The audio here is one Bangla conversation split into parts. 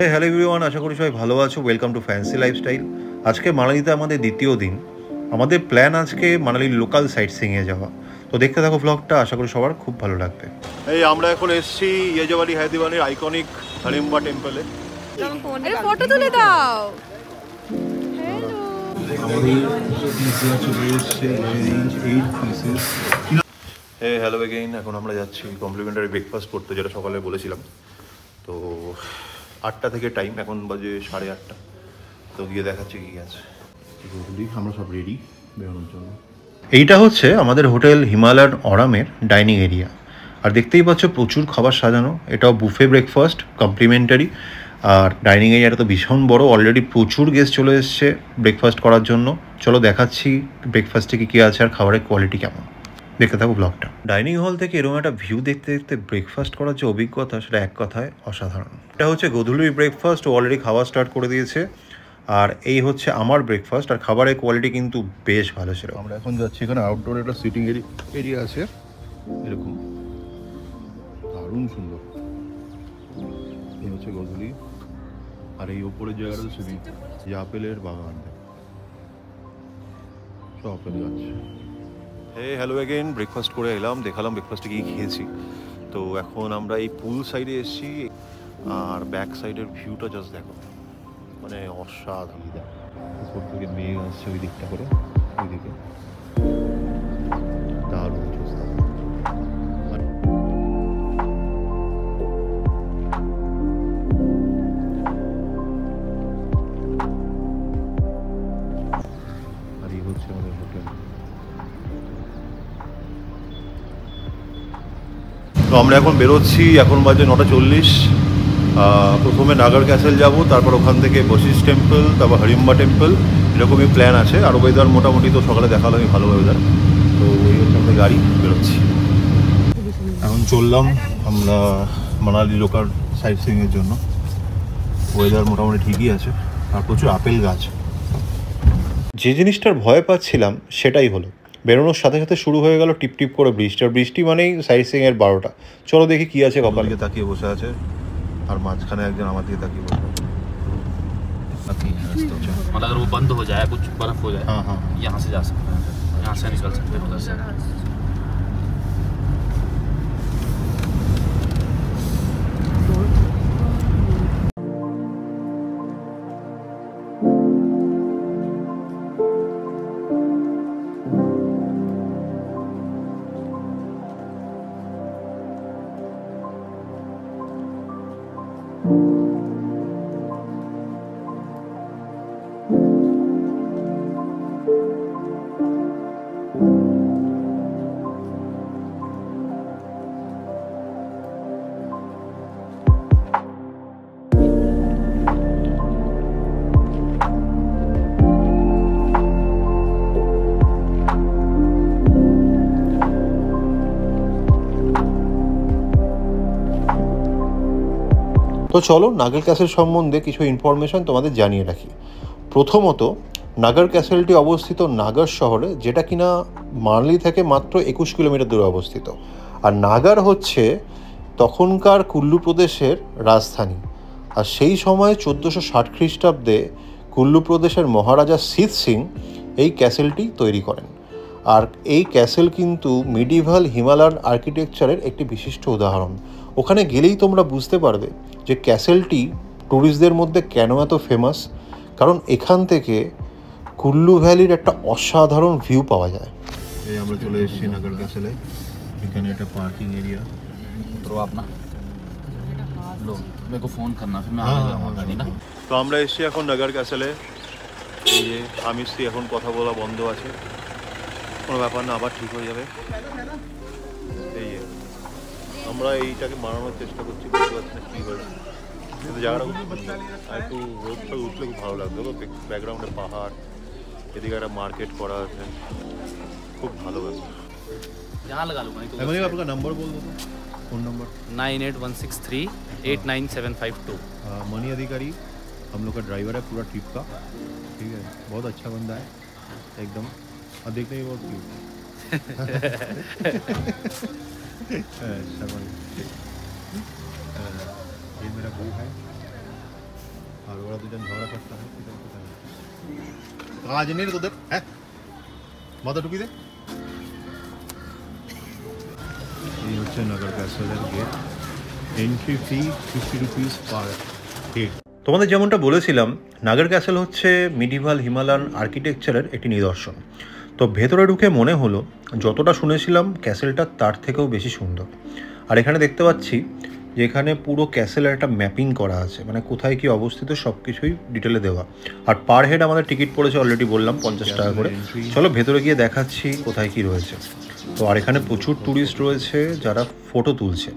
হ্যালো এভরিওয়ান, আশা করি সবাই ভালো আছো। Welcome to fancy lifestyle. আজকে মানালিতে আমাদের দ্বিতীয় দিন। আমাদের প্ল্যান আজকে মানালির লোকাল সাইট সিইংয়ে যাওয়া। তো দেখতে থাকো ব্লগটা, আশা করি সবার খুব ভালো লাগবে। এই আমরা এখন এসেছি ইয়েজাবাড়ি হায়দ্রাবাদের আইকনিক হরিম্বা টেম্পলে। ফটো তুলে দাও। Hello again. এখন আমরা যাচ্ছি কমপ্লিমেন্টারি ব্রেকফাস্ট করতে, যেটা সকালে বলেছিলাম। তো 8টা থেকে টাইম, এখন বাজে 8:30। তো গিয়ে দেখাচ্ছি কী আছে। আমরা সব রেডি বেরোনোর জন্য। এইটা হচ্ছে আমাদের হোটেল হিমালয়ান অরামের ডাইনিং এরিয়া। আর দেখতেই পাচ্ছ প্রচুর খাবার সাজানো। এটাও বুফে ব্রেকফাস্ট কমপ্লিমেন্টারি। আর ডাইনিং এরিয়াটা তো ভীষণ বড়, অলরেডি প্রচুর গেস্ট চলে এসছে ব্রেকফাস্ট করার জন্য। চলো দেখাচ্ছি ব্রেকফাস্টে কী কী আছে আর খাবারের কোয়ালিটি কেমন। দেখতে থাকো ব্লগটা। ডাইনিং হল থেকে এরকম একটা ভিউ দেখতে দেখতে ব্রেকফাস্ট করার যে অভিজ্ঞতা, সেটা এক কথায় অসাধারণ। এটা হচ্ছে গধূলির ব্রেকফাস্ট, অলরেডি খাওয়া স্টার্ট করে দিয়েছে। আর এই হচ্ছে আমার ব্রেকফাস্ট। আর খাবারের কোয়ালিটি কিন্তু বেশ ভালো ছিল। আমরা এখন যাচ্ছি, এখানে আউটডোর একটা সিটিং এরিয়া আছে এরকম, দারুণ সুন্দর। এই হচ্ছে গধূলি। আর এই ওপরের জায়গাটা তো শুধু যে আপেলের বাগান, সব আপেল গাছ। Hello again. ব্রেকফাস্ট করে এলাম, দেখালাম ব্রেকফাস্টে গিয়ে খেয়েছি। তো এখন আমরা এই পুল সাইডে এসেছি। আর ব্যাক সাইডের ভিউটা জাস্ট দেখো, মানে অসাধারণ। উপর থেকে মেঘ আসছে ওই দিকটা করে, ওই দিকে দারুণ অবস্থা। আর এই হচ্ছে আমাদের হোটেল। তো আমরা এখন বেরোচ্ছি, এখন বাজে 9:40। প্রথমে নাগার ক্যাসেল যাব, তারপর ওখান থেকে বশিষ্ঠ টেম্পল, তারপর হরিম্বা টেম্পল, এরকমই প্ল্যান আছে। আর ওয়েদার মোটামুটি তো সকালে দেখালামই, ভালো ওয়েদার। তো এই হচ্ছে আমাদের গাড়ি, বেরোচ্ছি। এখন চললাম আমরা মানালি লোকাল সাইট সিইংয়ের জন্য। ওয়েদার মোটামুটি ঠিকই আছে, আর প্রচুর আপেল গাছ। যে জিনিসটার ভয় পাচ্ছিলাম সেটাই হলো। বেরোনোর সাথে সাথে শুরু হয়ে গেল টিপ টিপ করে বৃষ্টি। আর বৃষ্টি মানেই সাইট সিইংয়ের 12টা। চলো দেখি কি আছে। কপালে তাকিয়ে বসে আছে, আর মাঝখানে একজন আমার দিকে তাকিয়ে বসে আছে। मतलब अगर वो बंद हो जाए, कुछ बर्फ हो जाए, हाँ हाँ, यहाँ से जा सकते हैं, यहाँ से निकल सकते हैं उधर से। তো চলো নাগার ক্যাসেল সম্বন্ধে কিছু ইনফরমেশন তোমাদের জানিয়ে রাখি। প্রথমত, নাগার ক্যাসেলটি অবস্থিত নাগার শহরে, যেটা কিনা মানালি থেকে মাত্র 21 কিলোমিটার দূরে অবস্থিত। আর নাগার হচ্ছে তখনকার কুল্লু প্রদেশের রাজধানী। আর সেই সময় 1460 খ্রিস্টাব্দে কুল্লু প্রদেশের মহারাজা সিদ সিং এই ক্যাসেলটি তৈরি করেন। আর এই ক্যাসেল কিন্তু মিডিভাল হিমালয়ান আর্কিটেকচারের একটি বিশিষ্ট উদাহরণ। ওখানে গেলেই তোমরা বুঝতে পারবে যে ক্যাসেলটি ট্যুরিস্টদের মধ্যে কেন এত ফেমাস। কারণ এখান থেকে কুল্লু ভ্যালির একটা অসাধারণ ভিউ পাওয়া যায়। এই আমরা চলে এসেছি নাগার ক্যাসেলে। এখানে একটা পার্কিং এরিয়া। तो आप ना लो, मेरे को फ़ोन करना, फिर मैं आ जाऊँगा गाड़ी ना। তো আমরা এসেছি এখন নাগার ক্যাসেলে। এই যে স্বামী স্ত্রী এখন কথা বলা বন্ধ আছে, কোনো ব্যাপার না, আবার ঠিক হয়ে যাবে। এই যে আমরা এইটাকে মানানোর চেষ্টা করছি, বুঝতে পারছি না কী হয়েছে। কিন্তু জায়গাটা খুব সুন্দর। আর একটু রোদটা উঠলে খুব ভালো লাগবে। ব্যাকগ্রাউন্ডে পাহাড়, এদিকে একটা মার্কেট করা আছে, খুব ভালো ব্যাপার। यहाँ लगा लूँगा। এমনি আপনার নাম্বার বল দেবো, ফোন নাম্বার 9816389752। मनी अधिकारी हम लोग का ड्राइवर है पूरा ट्रिप का। ठीक है, बहुत अच्छा बंदा है एकदम, और देखने में बहुत क्यूट है। ये मेरा भाई है। আর ওরা দুজন ঝগড়া করতে হয় কাজ নেই রে তোদের, হ্যাঁ মাথা টুকি দে। এই হচ্ছে নাগার ক্যাসেলের gate, entry fee 50 rupees per head. তোমাদের যেমনটা বলেছিলাম, নাগার ক্যাসেল হচ্ছে মিডিভাল হিমালয়ান আর্কিটেকচারের একটি নিদর্শন। তো ভেতরে ঢুকে মনে হলো যতটা শুনেছিলাম ক্যাসেলটা তার থেকেও বেশি সুন্দর। আর এখানে দেখতে পাচ্ছি যে এখানে পুরো ক্যাসেলের একটা ম্যাপিং করা আছে, মানে কোথায় কি অবস্থিত সব কিছুই ডিটেলে দেওয়া। আর পার হেড আমাদের টিকিট পড়েছে অলরেডি বললাম 50 টাকা করে। চলো ভেতরে গিয়ে দেখাচ্ছি কোথায় কি রয়েছে। তো আর এখানে প্রচুর ট্যুরিস্ট রয়েছে যারা ফটো তুলছে।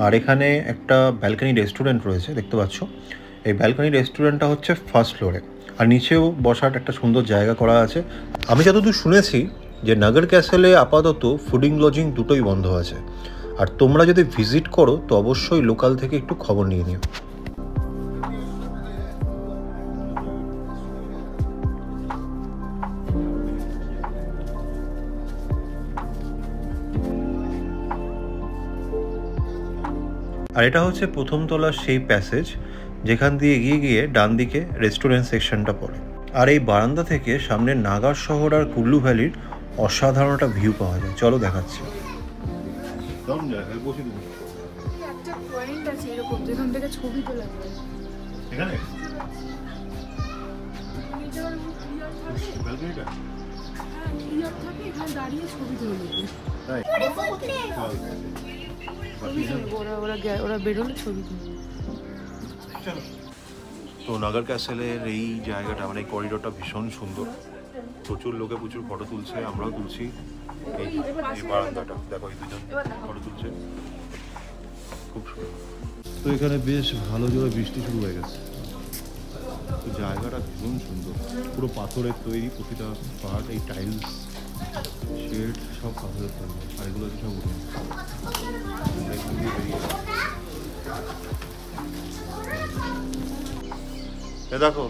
আর এখানে একটা ব্যালকনি রেস্টুরেন্ট রয়েছে দেখতে পাচ্ছ। এই ব্যালকনি রেস্টুরেন্টটা হচ্ছে ফার্স্ট ফ্লোরে, আর নিচেও বসার একটা সুন্দর জায়গা করা আছে। আমি যতদূর শুনেছি যে নাগার ক্যাসেলে আপাতত ফুডিং লজিং দুটোই বন্ধ আছে। আর তোমরা যদি ভিজিট করো তো অবশ্যই লোকাল থেকে একটু খবর নিয়ে নিও। আর এটা হচ্ছে প্রথম তলার সেই প্যাসেজ যেখান দিয়ে এগিয়ে গিয়ে ডান দিকে রেস্টুরেন্ট সেকশনটা পড়ে। আর এই বারান্দা থেকে সামনে নাগার শহর আর কুল্লু ভ্যালির অসাধারণ একটা ভিউ পাওয়া যায়। চলো দেখাচ্ছি। একটা পয়েন্ট আছে এরকম যেখান থেকে ছবি তোলা যায়। এখানে ক্লিয়ার থাকে, এখানে দাঁড়িয়ে ছবি তুলে নিতে। ওরা বেরোলে ছবি তুলে। তো নাগার ক্যাসেলের এই জায়গাটা মানে এই করিডোরটা ভীষণ সুন্দর, প্রচুর লোকে প্রচুর ফটো তুলছে, আমরাও তুলছি। এই বারান্দাটা দেখো, এই দুজন ফটো তুলছে, খুব সুন্দর। তো এখানে বেশ ভালো জোরে বৃষ্টি শুরু হয়ে গেছে। তো জায়গাটা ভীষণ সুন্দর, পুরো পাথরের তৈরি প্রতিটা পার্ট, এই টাইলস শেড সব পাথরের তৈরি। আর এগুলো হচ্ছে সব উঠোন। এ দেখো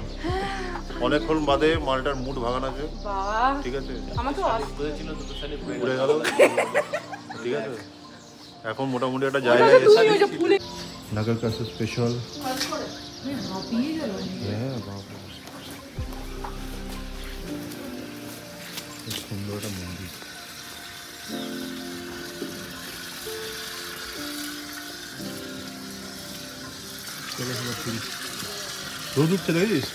অনেকক্ষণ বাদে মালটার মুড ভাঙানো আছে, ঠিক আছে, ঘুরে গেল, ঠিক আছে। এখন মোটামুটি একটা জায়গায় এসে নাগার ক্যাসেল স্পেশাল। হ্যাঁ বাবা, সুন্দর একটা মন্দির। রোদ উঠছে দেখিস?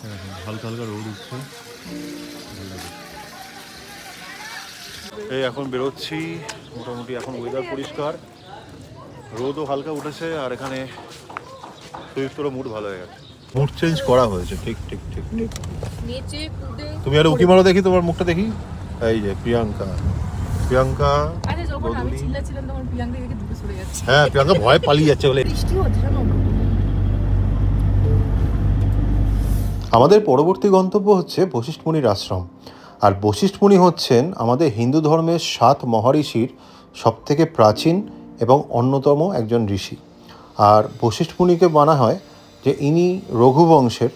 হ্যাঁ হ্যাঁ, হালকা হালকা রোদ উঠছে, ভালো লাগে। এই এখন বেরোচ্ছি, মোটামুটি এখন ওয়েদার পরিষ্কার, রোদও হালকা উঠেছে। আর এখানে সুইফটেরও মুড ভালো হয়ে গেছে, মুড চেঞ্জ করা হয়েছে। ঠিক ঠিক ঠিক ঠিক। নিচে কুদে তুমি আর উকি মারো দেখি, তোমার মুখটা দেখি। এই যে প্রিয়াঙ্কা, প্রিয়াঙ্কা আরে যখন আমি চিল্লাছিলাম তখন প্রিয়াঙ্কা থেকে দূরে সরে যাচ্ছে। হ্যাঁ প্রিয়াঙ্কা ভয় পালিয়ে যাচ্ছে বলে। বৃষ্টি হচ্ছে জানো। আমাদের পরবর্তী গন্তব্য হচ্ছে বশিষ্ঠ মুনির আশ্রম। আর বশিষ্ঠ মুনি হচ্ছেন আমাদের হিন্দু ধর্মের 7 মহারিষির সবথেকে প্রাচীন এবং অন্যতম একজন ঋষি। আর বশিষ্ঠ মুনিকে মানা হয় যে ইনি রঘুবংশের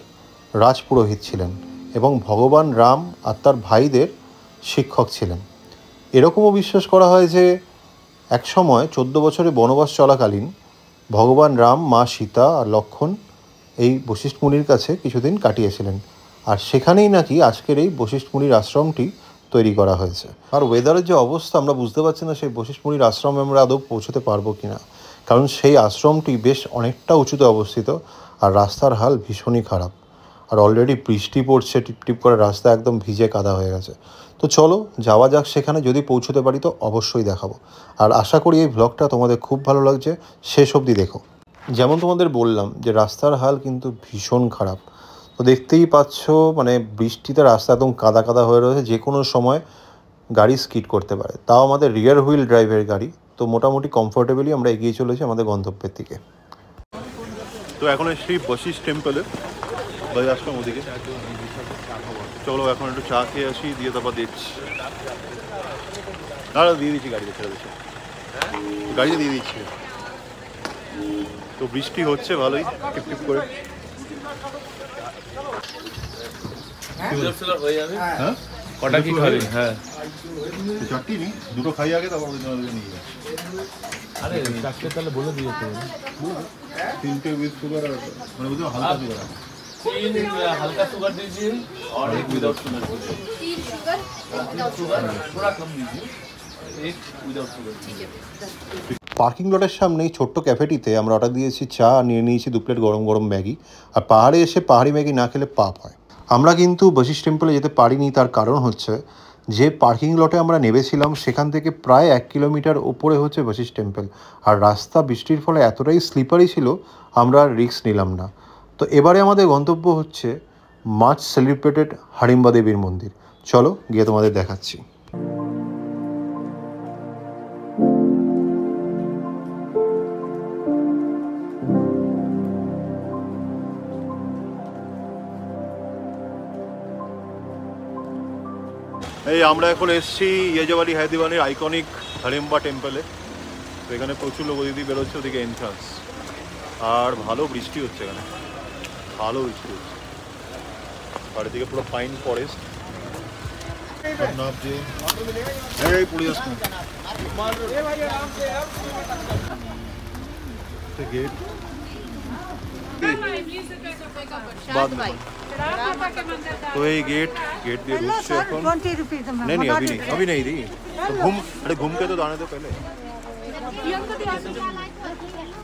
রাজপুরোহিত ছিলেন এবং ভগবান রাম আর তার ভাইদের শিক্ষক ছিলেন। এরকমও বিশ্বাস করা হয় যে একসময় 14 বছরের বনবাস চলাকালীন ভগবান রাম, মা সীতা আর লক্ষ্মণ এই বশিষ্ঠ মুনির কাছে কিছুদিন কাটিয়েছিলেন। আর সেখানেই নাকি আজকের এই বশিষ্ঠ মুনির আশ্রমটি তৈরি করা হয়েছে। আর ওয়েদারের যে অবস্থা আমরা বুঝতে পারছি না সেই বশিষ্ঠ মুনির আশ্রমে আমরা আদৌ পৌঁছতে পারবো কি না, কারণ সেই আশ্রমটি বেশ অনেকটা উঁচুতে অবস্থিত আর রাস্তার হাল ভীষণই খারাপ। আর অলরেডি বৃষ্টি পড়ছে, টিপটিপ করে রাস্তা একদম ভিজে কাদা হয়ে গেছে। তো চলো যাওয়া যাক সেখানে, যদি পৌঁছতে পারি তো অবশ্যই দেখাবো। আর আশা করি এই ভ্লগটা তোমাদের খুব ভালো লাগছে, শেষ অবধি দেখো। যেমন তোমাদের বললাম যে রাস্তার হাল কিন্তু ভীষণ খারাপ। তো দেখতেই পাচ্ছ মানে বৃষ্টিতে রাস্তা একদম কাদা কাদা হয়ে রয়েছে, যে কোনো সময় গাড়ি স্কিড করতে পারে। তাও আমাদের রিয়ার হুইল ড্রাইভের গাড়ি, তো মোটামুটি কমফোর্টেবলি আমরা এগিয়ে চলেছি আমাদের গন্তব্যের দিকে। তো এখন এসছি বশিষ্ঠ টেম্পলে, আশ্রম ওদিকে। চলো এখন একটু চা খেয়ে আসি, দিয়ে তারপর দিচ্ছি। না দিয়ে দিচ্ছি গাড়িতে, ছেড়ে দিচ্ছি, গাড়িতে দিয়ে দিচ্ছি। তো বৃষ্টি হচ্ছে ভালোই, টিপ টিপ করে। হ্যাঁ কটা কি খাবি? হ্যাঁ চারটি নি, দুটো খাই আগে তারপর নিয়ে যাচ্ছি। আরে চারটে তাহলে বলে দিয়েছে। 3টে উইথ সুগার আর মানে বুঝছো হালকা সুগার। 3 हल्का शुगर दीजिए और 1 विदाउट शुगर दीजिए। 3 शुगर विदाउट शुगर थोड़ा कम दीजिए, 1 विदाउट शुगर। ठीक है। পার্কিং লটের সামনেই ছোট্ট ক্যাফেটিতে আমরা অর্ডার দিয়েছি চা, নিয়ে নিয়েছি 2 প্লেট গরম গরম ম্যাগি। আর পাহাড়ে এসে পাহাড়ি ম্যাগি না খেলে পাপ হয়। আমরা কিন্তু বশিষ্ঠ টেম্পলে যেতে পারিনি, তার কারণ হচ্ছে যে পার্কিং লটে আমরা নেমেছিলাম সেখান থেকে প্রায় 1 কিলোমিটার ওপরে হচ্ছে বশিষ্ঠ টেম্পল। আর রাস্তা বৃষ্টির ফলে এতটাই স্লিপারি ছিল আমরা আর রিস্ক নিলাম না। তো এবারে আমাদের গন্তব্য হচ্ছে মাচ সেলিব্রেটেড হাড়িম্বা দেবীর মন্দির। চলো গিয়ে তোমাদের দেখাচ্ছি। এই আমরা এখন এসেছি ইয়েজাবাড়ি হায়দিবানির আইকনিক হাড়িম্বা টেম্পলে। তো এখানে প্রচুর লোক ওদিকে বেরোচ্ছে, ওদিকে এন্ট্রান্স। আর ভালো বৃষ্টি হচ্ছে এখানে, ভালো বৃষ্টি হচ্ছে। আর এদিকে পুরো পাইন ফরেস্ট। এই পুরো গেট तो ये गेट दिए रुकছে এখন। नहीं नहीं अभी नहीं दी। तो घूम के तो दाने दो पहले।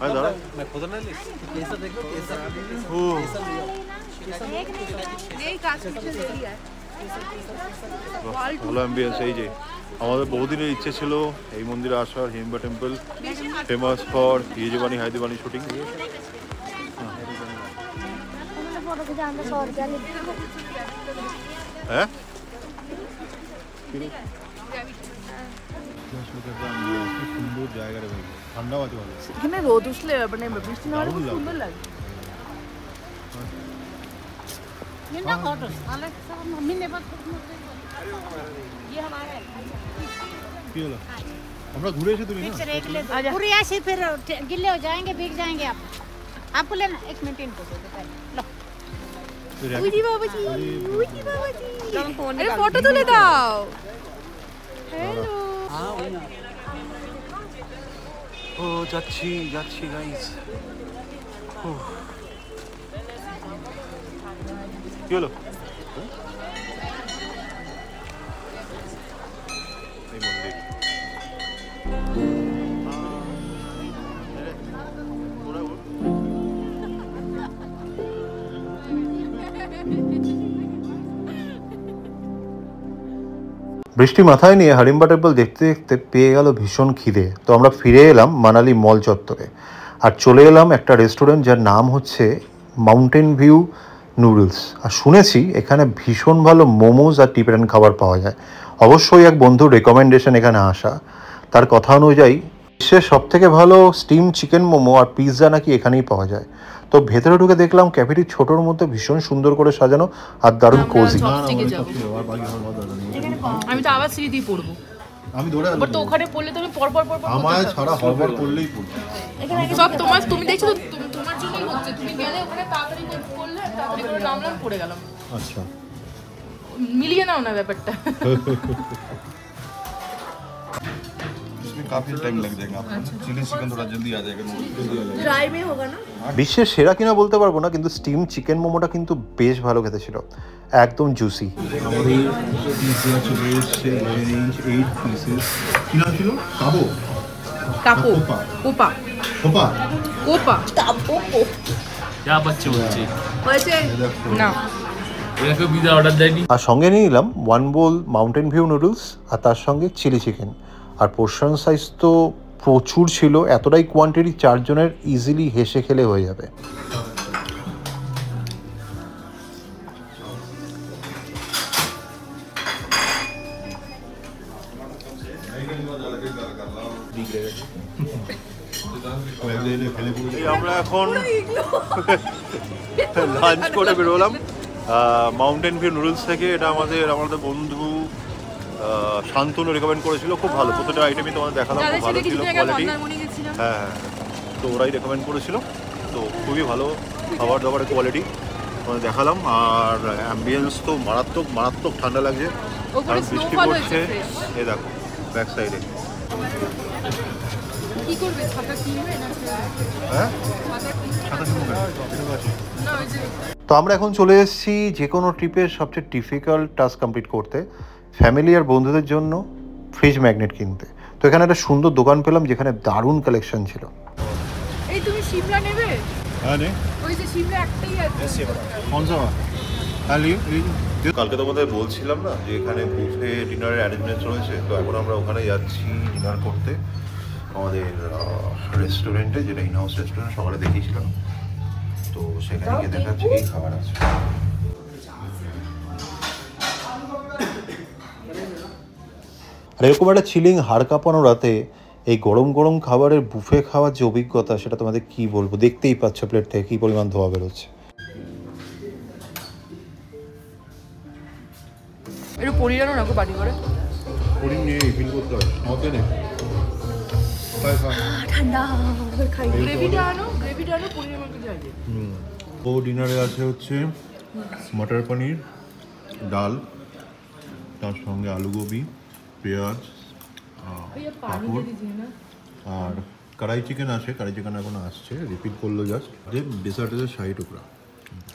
अरे दादा मैं खुद ना ले कैसा देखो कैसा यही कांच पीछे दे दिया है। ভালো অ্যাম্বিয়েন্স। এই যে আমাদের বহুদিনের ইচ্ছে ছিল এই মন্দিরে আসার। হাড়িম্বা টেম্পল ফেমাস ফর ইয়েজাবাড়ি হায়দিবানি শুটিং। হ্যাঁ সুন্দর জায়গা রে ভাই, ঠান্ডাও আছে ভালো। এখানে রোদ উঠলে মানে বৃষ্টি না হলে খুব সুন্দর লাগে। কি হলো? আমরা ঘুরে এসে তুমি না पूरी ऐसे फिर गिले हो जाएंगे, भीग जाएंगे आप। आपको लेना 1 मिनट इनको दे दो पहले। लो उजी बाबूजी, उजी बाबूजी, अरे फोटो तुले दाও। हेलो ও যাচ্ছি গাইস। কি হলো? এই মন্দির বৃষ্টি মাথায় নিয়ে হাড়িম্বা টেম্পল দেখতে দেখতে পেয়ে গেল ভীষণ খিদে। তো আমরা ফিরে এলাম মানালি মল চত্বরে আর চলে এলাম একটা রেস্টুরেন্ট যার নাম হচ্ছে মাউন্টেন ভিউ নুডলস। আর শুনেছি এখানে ভীষণ ভালো মোমোজ আর টিপেন খাবার পাওয়া যায়। অবশ্যই এক বন্ধুর রেকমেন্ডেশন এখানে আসা। তার কথা অনুযায়ী বিশ্বের সবথেকে ভালো স্টিম চিকেন মোমো আর পিৎজা নাকি এখানেই পাওয়া যায়। তো ভেতরে ঢুকে দেখলাম ক্যাফেটি ছোটোর মধ্যে ভীষণ সুন্দর করে সাজানো আর দারুণ কোজি। আমি তো আবার সিঁড়ি দিয়ে পড়বো। আমি ধরে বাট তো ওখানে পড়লে তুমি পরপর আমায় ছাড়া হরবর করলেই পড়বে। সব তুমি দেখছো তো তোমার জন্যই হচ্ছে। তুমি গেলে ওখানে তাড়াতাড়ি করলে, তাড়াতাড়ি করে নামলাম, পড়ে গেলাম। আচ্ছা মিলিয়ে নাও না ব্যাপারটা। काफी टाइम लग जाएगा आपको। चिली चिकन थोड़ा जल्दी आ जाएगा, ड्राई में होगा ना। বিশ্বের সেরা কিনা বলতে পারবো না, কিন্তু স্টিম চিকেন মোমোটা কিন্তু বেশ ভালো খেতে ছিল, একদম জুসি। আমাদের পিৎজা চলে এসেছে 11 ইঞ্চ 8 পিসেস। কি নাম ছিল? কাপো কোপা কোপা কোপা কাপো क्या बच्चे বলছে হয়েছে না। এটাকে পিৎজা অর্ডার দেয়নি। আর সঙ্গে নিয়ে নিলাম 1 বোল মাউন্টেন ভিউ নুডলস আর তার সঙ্গে চিলি চিকেন। আর পোর্শন সাইজ তো প্রচুর ছিল, এতটাই কোয়ান্টিটি 4 জনের ইজিলি হেসে খেলে হয়ে যাবে। আমরা এখন লাঞ্চ করে বেরোলাম মাউন্টেন ভিউ নুডলস থেকে। এটা আমাদের বন্ধু শান্তনু রেকমেন্ড করেছিল, খুব ভালো। প্রত্যেকটা আইটেমই তোমাদের দেখালাম, খুব ভালো ছিল কোয়ালিটি। হ্যাঁ তো ওরাই রেকমেন্ড করেছিল, তো খুবই ভালো খাবার দাবারের কোয়ালিটি তোমাদের দেখালাম। আর অ্যাম্বিয়েন্স তো মারাত্মক মারাত্মক ঠান্ডা লাগছে, কারণ বৃষ্টি পড়ছে। এই দেখো ব্যাক সাইডে কি করবে? ছাতা কিনবে না হ্যাঁ ছাতা ছাতা কিনবো কেন? এটাও আছে। না ওই যে তো আমরা এখন চলে এসেছি যে কোনো ট্রিপের সবচেয়ে ডিফিকাল্ট টাস্ক কমপ্লিট করতে, ফ্যামিলি আর বন্ধুদের জন্য ফ্রিজ ম্যাগনেট কিনতে। তো এখানে একটা সুন্দর দোকান পেলাম যেখানে দারুণ কালেকশন ছিল। এই তুমি শিমলা নেবে? हाँ नहीं ওই যে শিমলা একটাই আছে। कौन सा हाँ लिए কালকে তোমাদের বলছিলাম না যে এখানে বুফে ডিনারের অ্যারেঞ্জমেন্ট রয়েছে, তো এখন আমরা ওখানে যাচ্ছি ডিনার করতে আমাদের রেস্টুরেন্টে, যেটা ইন হাউস রেস্টুরেন্ট সকালে দেখিয়েছিলাম। তো সেখানে গিয়ে দেখাচ্ছি কি খাবার আছে। আর এরকম একটা চিলিং হাড় কাঁপানো রাতে এই গরম গরম খাবারের বুফে খাওয়ার যে অভিজ্ঞতা সেটা তোমাদের কি বলবো, দেখতেই পাচ্ছ প্লেট থেকে কী পরিমাণ ধোয়া বেরোচ্ছে। একটু পনির আনো না গো বাটি করে। পনির নিয়ে ফিল করতে হয় মতে নেই। ঠান্ডা খাই। গ্রেভিটা আনো পনিরের মধ্যে যাই। ও ডিনারে আছে হচ্ছে মটর পনির, ডাল, তার সঙ্গে আলু গোবি, পেঁয়াজ, পাঁপড় আর কড়াই চিকেন আছে। কড়াই চিকেন এখন আসছে, রিপিট করলো জাস্ট। ডেজার্ট আছে 60 টুকরা।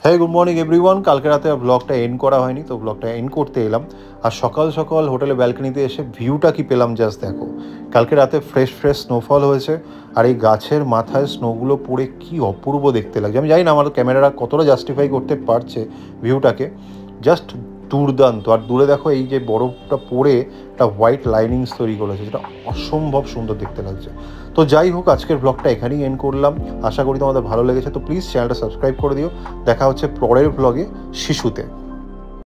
হ্যাঁ, গুড মর্নিং এভরিওয়ান। কালকে রাতে ব্লগটা এন্ড করা হয়নি, তো ব্লগটা এন্ড করতে এলাম। আর সকাল সকাল হোটেলে ব্যালকনিতে এসে ভিউটা কি পেলাম জাস্ট দেখো। কালকে রাতে ফ্রেশ স্নোফল হয়েছে, আর এই গাছের মাথায় স্নোগুলো পড়ে কি অপূর্ব দেখতে লাগছে। আমি জানি না আমার ক্যামেরাটা কতটা জাস্টিফাই করতে পারছে ভিউটাকে, জাস্ট দুর্দান্ত। আর দূরে দেখো এই যে বরফটা পড়ে একটা হোয়াইট লাইনিংস তৈরি করেছে, যেটা অসম্ভব সুন্দর দেখতে লাগছে। তো যাই হোক, আজকের ব্লগটা এখানেই এন্ড করলাম। আশা করি তোমাদের ভালো লেগেছে। তো প্লিজ চ্যানেলটা সাবস্ক্রাইব করে দিও। দেখা হচ্ছে পরের ব্লগে শিশুতে।